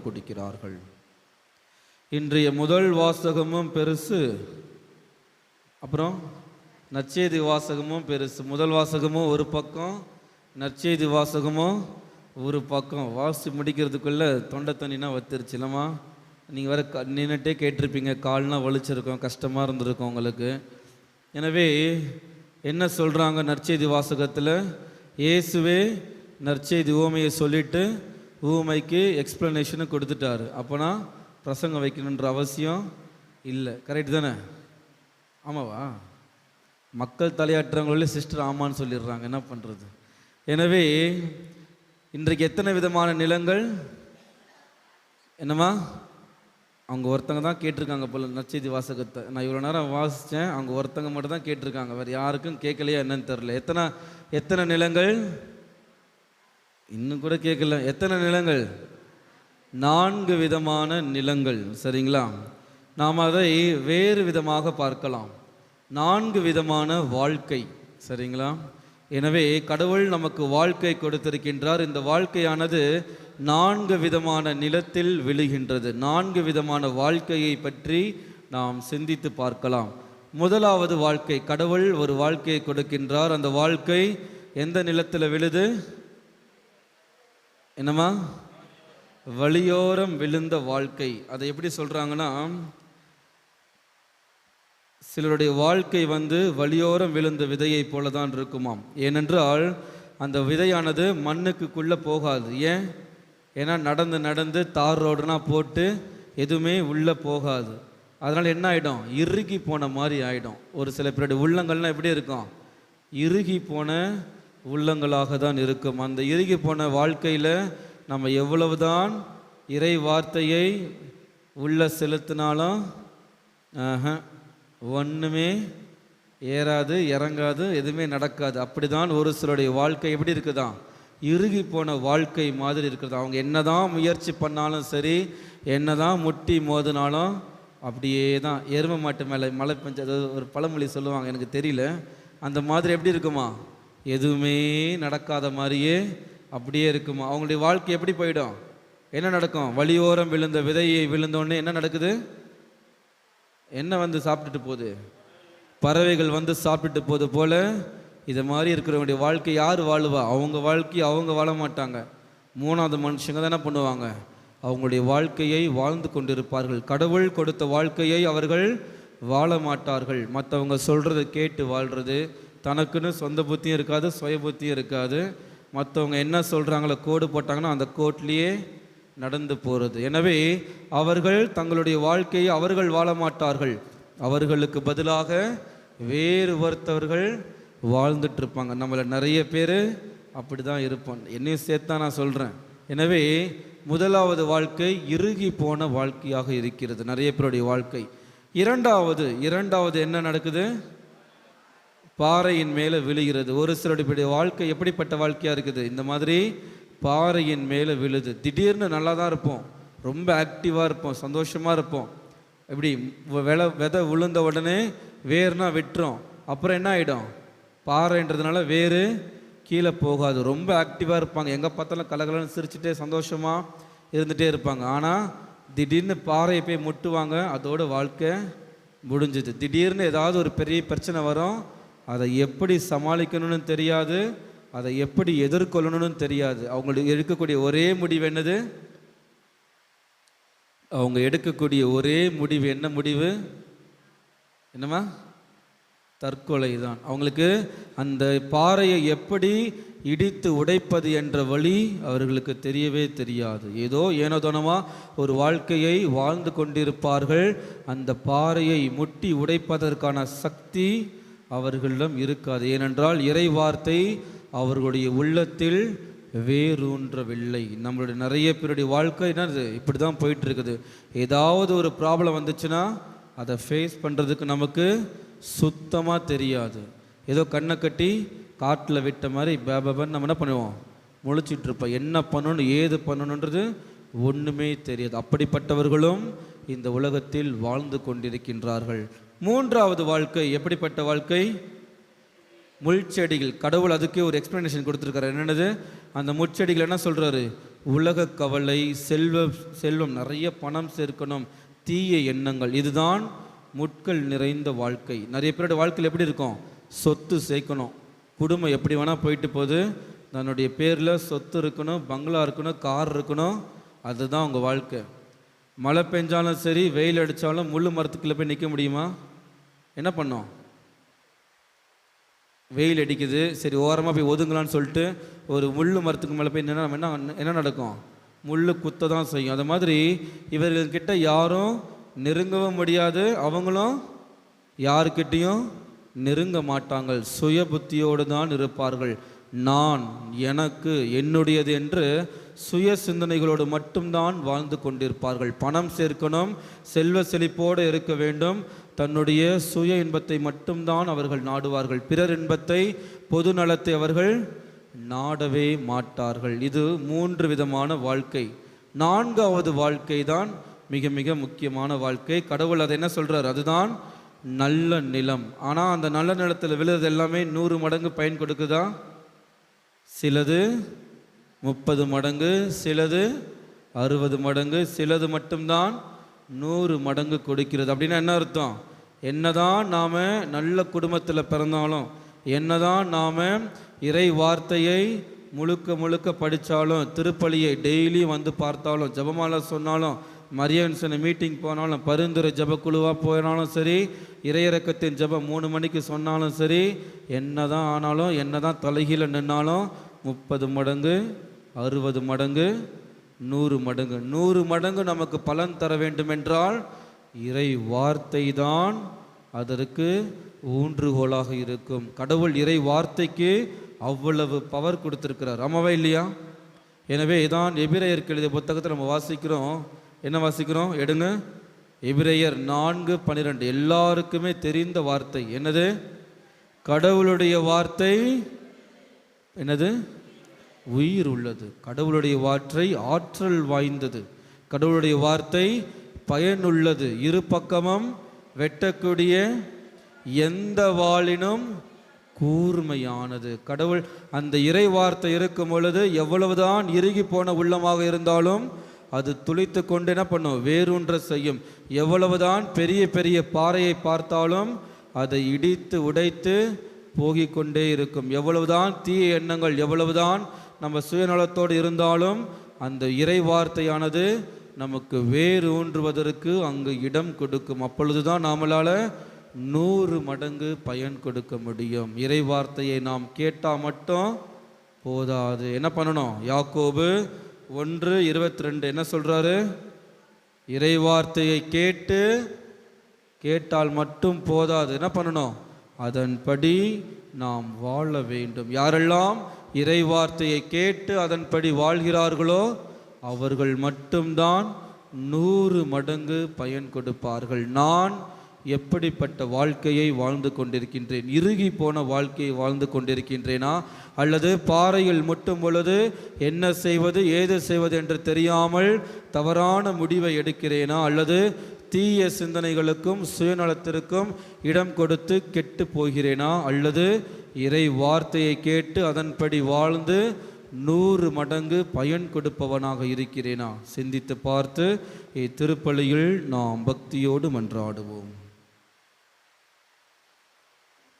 குடிக்கிறார்கள். இன்றைய முதல் வாசகமும் பெருசு, அப்புறம் நற்செய்தி வாசகமும் பெருசு. முதல் வாசகமும் ஒரு பக்கம், நற்செய்தி வாசகமும் ஒரு பக்கம். வாசி முடிக்கிறதுக்குள்ளே தொண்டை தண்ணினா வத்திருச்சு இல்லைம்மா? நீங்கள் வேறு நின்றுட்டே கேட்டிருப்பீங்க, கால்னால் வலிச்சிருக்கோம், கஷ்டமாக இருந்திருக்கும் உங்களுக்கு. எனவே என்ன சொல்கிறாங்க நற்செய்தி வாசகத்தில்? இயேசுவே நற்செய்தி ஊமையை சொல்லிவிட்டு ஊமைக்கு எக்ஸ்ப்ளனேஷனு கொடுத்துட்டாரு. அப்போனா பிரசங்கம் வைக்கணுன்ற அவசியம் இல்லை. கரெக்டு தானே? ஆமாவா? மக்கள் தலையாட்டுறவங்களே சிஸ்டர் ஆமான்னு சொல்லிடுறாங்க, என்ன பண்ணுறது? எனவே இன்றைக்கு எத்தனை விதமான நிலங்கள்? என்னம்மா? அவங்க ஒருத்தங்க தான் கேட்டிருக்காங்க போல நற்செய்தி வாசகத்தை. நான் இவ்வளோ நேரம் வாசித்தேன், அவங்க ஒருத்தங்க மட்டும் தான் கேட்டிருக்காங்க, வேறு யாருக்கும் கேட்கலையா என்னன்னு தெரில. எத்தனை நிலங்கள்? இன்னும் கூட கேட்கல. எத்தனை நிலங்கள்? 4 விதமான நிலங்கள். சரிங்களா? நாம் அதை வேறு விதமாக பார்க்கலாம். 4 விதமான வாழ்க்கை. சரிங்களா? எனவே கடவுள் நமக்கு வாழ்க்கை கொடுத்திருக்கின்றார். இந்த வாழ்க்கையானது 4 விதமான நிலத்தில் விழுகின்றது. 4 விதமான வாழ்க்கையை பற்றி நாம் சிந்தித்து பார்க்கலாம். முதலாவது வாழ்க்கை, கடவுள் ஒரு வாழ்க்கையை கொடுக்கின்றார். அந்த வாழ்க்கை எந்த நிலத்தில் விழுது? என்னம்மா? வழியோரம் விழுந்த வாழ்க்கை. அதை எப்படி சொல்கிறாங்கன்னா, சிலருடைய வாழ்க்கை வழியோரம் விழுந்த விதையை போல தான் இருக்குமாம். ஏனென்றால் அந்த விதையானது மண்ணுக்குள்ளே போகாது. ஏன்னா நடந்து தார் ரோடுனா போட்டு எதுவுமே உள்ளே போகாது. அதனால் என்ன ஆகிடும்? இறுகி போன மாதிரி ஆகிடும். ஒரு சில பேருடைய உள்ளங்கள்லாம் எப்படி இருக்கும்? இறுகி போன உள்ளங்களாக தான் இருக்கும். அந்த இறுகி போன வாழ்க்கையில் நம்ம எவ்வளவுதான் இறை வார்த்தையை உள்ள செலுத்தினாலும் ஒன்றுமே ஏறாது, இறங்காது, எதுவுமே நடக்காது. அப்படி தான் ஒரு சிலருடைய வாழ்க்கை எப்படி இருக்குதான்? இறுகி போன வாழ்க்கை மாதிரி இருக்குது. அவங்க என்னதான் முயற்சி பண்ணாலும் சரி, என்னதான் முட்டி மோதினாலும் அப்படியே தான். எருமை மாட்டு மேலே மழை பெஞ்சது ஒரு பழமொழி சொல்லுவாங்க, எனக்கு தெரியல. அந்த மாதிரி எப்படி இருக்குமா? எதுவுமே நடக்காத மாதிரியே அப்படியே இருக்குமா? அவங்களுடைய வாழ்க்கை எப்படி போயிடும்? என்ன நடக்கும்? வழியோரம் விழுந்த விதையை விழுந்தோடனே என்ன நடக்குது? என்ன சாப்பிட்டுட்டு போகுது? பறவைகள் சாப்பிட்டுட்டு போகுது போல இதை மாதிரி இருக்கிறவங்களுடைய வாழ்க்கை யார் வாழுவா? அவங்க வாழ்க்கையை அவங்க வாழ மாட்டாங்க. 3வது மனுஷங்க தான் என்ன பண்ணுவாங்க? அவங்களுடைய வாழ்க்கையை வாழ்ந்து கொண்டிருப்பார்கள். கடவுள் கொடுத்த வாழ்க்கையை அவர்கள் வாழ மாட்டார்கள். மற்றவங்க சொல்கிறத கேட்டு வாழ்கிறது, தனக்குன்னு சொந்த புத்தியும் இருக்காது, சுய புத்தியும் இருக்காது. மற்றவங்க என்ன சொல்கிறாங்களோ கோடு போட்டாங்கன்னா அந்த கோட்லேயே நடந்து போகிறது. எனவே அவர்கள் தங்களுடைய வாழ்க்கையை அவர்கள் வாழ மாட்டார்கள். அவர்களுக்கு பதிலாக வேறு ஒருத்தவர்கள் வாழ்ந்துட்டு இருப்பாங்க. நம்மள நிறைய பேர் அப்படி தான் இருப்போம், என்னையும் சேர்த்தான் நான் சொல்கிறேன். எனவே முதலாவது வாழ்க்கை இறுகி போன வாழ்க்கையாக இருக்கிறது நிறைய பேருடைய வாழ்க்கை. இரண்டாவது என்ன நடக்குது? பாறையின் மேலே விழுகிறது. ஒரு சிலருடைய வாழ்க்கை எப்படிப்பட்ட வாழ்க்கையாக இருக்குது? இந்த மாதிரி பாறையின் மேலே விழுது. திடீர்னு நல்லா தான் இருப்போம், ரொம்ப ஆக்டிவாக இருப்போம், சந்தோஷமாக இருப்போம். இப்படி விதை விழுந்த உடனே வேர்னா விட்டுரும். அப்புறம் என்ன ஆகிடும்? பாறைன்றதுனால வேறு கீழே போகாது. ரொம்ப ஆக்டிவாக இருப்பாங்க, எங்கே பார்த்தாலும் கலகலன்னு சிரிச்சுட்டே சந்தோஷமாக இருந்துகிட்டே இருப்பாங்க. ஆனால் திடீர்னு பாறையை போய் முட்டுவாங்க, அதோட வாழ்க்கை முடிஞ்சுது. திடீர்னு ஏதாவது ஒரு பெரிய பிரச்சனை வரும், அதை எப்படி சமாளிக்கணும்னு தெரியாது, அதை எப்படி எதிர்கொள்ளணும்னு தெரியாது. அவங்களுக்கு எடுக்கக்கூடிய ஒரே முடிவு என்னது? அவங்க எடுக்கக்கூடிய ஒரே முடிவு என்ன முடிவு? என்னம்மா? தற்கொலை தான். அவங்களுக்கு அந்த பாறையை எப்படி இடித்து உடைப்பது என்ற வழி அவர்களுக்கு தெரியவே தெரியாது. ஏனோதானமா ஒரு வாழ்க்கையை வாழ்ந்து கொண்டிருப்பார்கள். அந்த பாறையை முட்டி உடைப்பதற்கான சக்தி அவர்களிடம் இருக்காது. ஏனென்றால் இறை வார்த்தை அவர்களுடைய உள்ளத்தில் வேரூன்றவில்லை. நம்மளுடைய நிறைய பேருடைய வாழ்க்கை என்னது? இப்படி தான் போயிட்டு இருக்குது. ஏதாவது ஒரு ப்ராப்ளம் வந்துச்சுன்னா அதை ஃபேஸ் பண்ணுறதுக்கு நமக்கு சுத்தமாக தெரியாது. ஏதோ கண்ணை கட்டி காட்டில் விட்ட மாதிரி பேபன்னு நம்ம என்ன பண்ணுவோம்? முழிச்சிட்ருப்போம். என்ன பண்ணணும் ஏது பண்ணணுன்றது ஒன்றுமே தெரியாது. அப்படிப்பட்டவர்களும் இந்த உலகத்தில் வாழ்ந்து கொண்டிருக்கின்றார்கள். மூன்றாவது வாழ்க்கை எப்படிப்பட்ட வாழ்க்கை? முள்செடிகள். கடவுள் அதுக்கே ஒரு எக்ஸ்பிளனேஷன் கொடுத்துருக்காரு. என்னென்னது? அந்த முட்செடிகள் என்ன சொல்கிறாரு? உலக கவலை, செல்வம் நிறைய பணம் சேர்க்கணும், தீய எண்ணங்கள், இதுதான் முட்கள் நிறைந்த வாழ்க்கை. நிறைய பேரோட வாழ்க்கையில் எப்படி இருக்கும்? சொத்து சேர்க்கணும், குடும்பம் எப்படி வேணால் போயிட்டு போகுது, தன்னுடைய பேரில் சொத்து இருக்கணும், பங்களா இருக்கணும், கார் இருக்கணும், அதுதான் உங்கள் வாழ்க்கை. மழை பெஞ்சாலும் சரி, வெயில் அடித்தாலும் முள் மரத்துக்குள்ளே போய் நிற்க முடியுமா? என்ன பண்ணோம்? வெயில் அடிக்குது, சரி ஓரமாக போய் ஒதுங்கலான்னு சொல்லிட்டு ஒரு முள் மரத்துக்கு மேலே போய் என்ன நடக்கும்? முள் குத்த தான் செய்யும். அது மாதிரி இவர்கள்கிட்ட யாரும் நெருங்கவும் முடியாது, அவங்களும் யாருக்கிட்டையும் நெருங்க மாட்டாங்கள். சுய புத்தியோடு தான் இருப்பார்கள். நான், எனக்கு, என்னுடையது என்று சுய சிந்தனைகளோடு மட்டும்தான் வாழ்ந்து கொண்டிருப்பார்கள். பணம் சேர்க்கணும், செல்வ செழிப்போடு இருக்க வேண்டும், தன்னுடைய சுய இன்பத்தை மட்டும்தான் அவர்கள் நாடுவார்கள். பிறர் இன்பத்தை, பொது நலத்தை அவர்கள் நாடவே மாட்டார்கள். இது 3 விதமான வாழ்க்கை. 4வது வாழ்க்கை தான் மிக மிக முக்கியமான வாழ்க்கை. கடவுள் அதை என்ன சொல்றார்? அதுதான் நல்ல நிலம். ஆனால் அந்த நல்ல நிலத்தில் விழுறது எல்லாமே 100 மடங்கு பயன் கொடுக்குதா? சிலது 30 மடங்கு, சிலது 60 மடங்கு, சிலது மட்டும்தான் 100 மடங்கு கொடுக்கிறது. அப்படின்னா என்ன அர்த்தம்? என்னதான் நாம் நல்ல குடும்பத்தில் பிறந்தாலும், என்னதான் நாம் இறை வார்த்தையை முழுக்க முழுக்க படித்தாலும், திருப்பலியை டெய்லி வந்து பார்த்தாலும், ஜபமாலை சொன்னாலும், மரியன்சனை மீட்டிங் போனாலும், பரிந்துரை ஜபக்குழுவாக போனாலும் சரி, இறையிறக்கத்தின் ஜபம் 3 மணிக்கு சொன்னாலும் சரி, என்னதான் ஆனாலும், என்னதான் தலைகீழ நின்னாலும் 30 மடங்கு, 60 மடங்கு, 100 மடங்கு, 100 மடங்கு நமக்கு பலன் தர வேண்டுமென்றால் இறை வார்த்தை தான் அதற்கு ஊன்றுகோலாக இருக்கும். கடவுள் இறை வார்த்தைக்கு அவ்வளவு பவர் கொடுத்திருக்கிறார். ஆமாவா இல்லையா? எனவே இதான் எபிரேயருக்கு எழுதிய புத்தகத்தை நம்ம வாசிக்கிறோம். என்ன வாசிக்கிறோம்? எடுங்க, எபிரேயர் 4:12. எல்லாருக்குமே தெரிந்த வார்த்தை என்னது? கடவுளுடைய வார்த்தை என்னது? உயிர் உள்ளது. கடவுளுடைய வார்த்தை ஆற்றல் வாய்ந்தது. கடவுளுடைய வார்த்தை பயனுள்ளது. இரு பக்கமும் வெட்டக்கூடிய எந்த வாளினும் கூர்மையானது. கடவுள் அந்த இறை வார்த்தை இருக்கும் பொழுது எவ்வளவுதான் இறுகி போன உள்ளமாக இருந்தாலும் அது துளித்து கொண்டு என்ன பண்ணும்? வேரூன்ற செய்யும். எவ்வளவுதான் பெரிய பெரிய பாறையை பார்த்தாலும் அதை இடித்து உடைத்து போகிக்கொண்டே இருக்கும். எவ்வளவுதான் தீய எண்ணங்கள், எவ்வளவுதான் நம்ம சுயநலத்தோடு இருந்தாலும் அந்த இறை வார்த்தையானது நமக்கு வேறு ஊன்றுவதற்கு அங்கு இடம் கொடுக்கும். அப்பொழுதுதான் நாமளால் 100 மடங்கு பயன் கொடுக்க முடியும். இறை வார்த்தையை நாம் கேட்டால் மட்டும் போதாது. என்ன பண்ணணும்? யாக்கோபு 1:22 என்ன சொல்றாரு? இறை வார்த்தையை கேட்டால் மட்டும் போதாது. என்ன பண்ணணும்? அதன்படி நாம் வாழ வேண்டும். யாரெல்லாம் இறை வார்த்தையை கேட்டு அதன்படி வாழ்கிறார்களோ அவர்கள் மட்டும்தான் 100 மடங்கு பயன் கொடுப்பார்கள். நான் எப்படிப்பட்ட வாழ்க்கையை வாழ்ந்து கொண்டிருக்கின்றேன்? இறுகி போன வாழ்க்கையை வாழ்ந்து கொண்டிருக்கின்றேனா? அல்லது பாறையில் முட்டும் பொழுது என்ன செய்வது, ஏது செய்வது என்று தெரியாமல் தவறான முடிவை எடுக்கிறேனா? அல்லது தீய சிந்தனைகளுக்கும் சுயநலத்திற்கும் இடம் கொடுத்து கெட்டு போகிறேனா? அல்லது இறை வார்த்தையை கேட்டு அதன்படி வாழ்ந்து 100 மடங்கு பயன் கொடுப்பவனாக இருக்கிறேனா? சிந்தித்து பார்த்து இத்திருப்பலியில் நாம் பக்தியோடு மன்றாடுவோம்.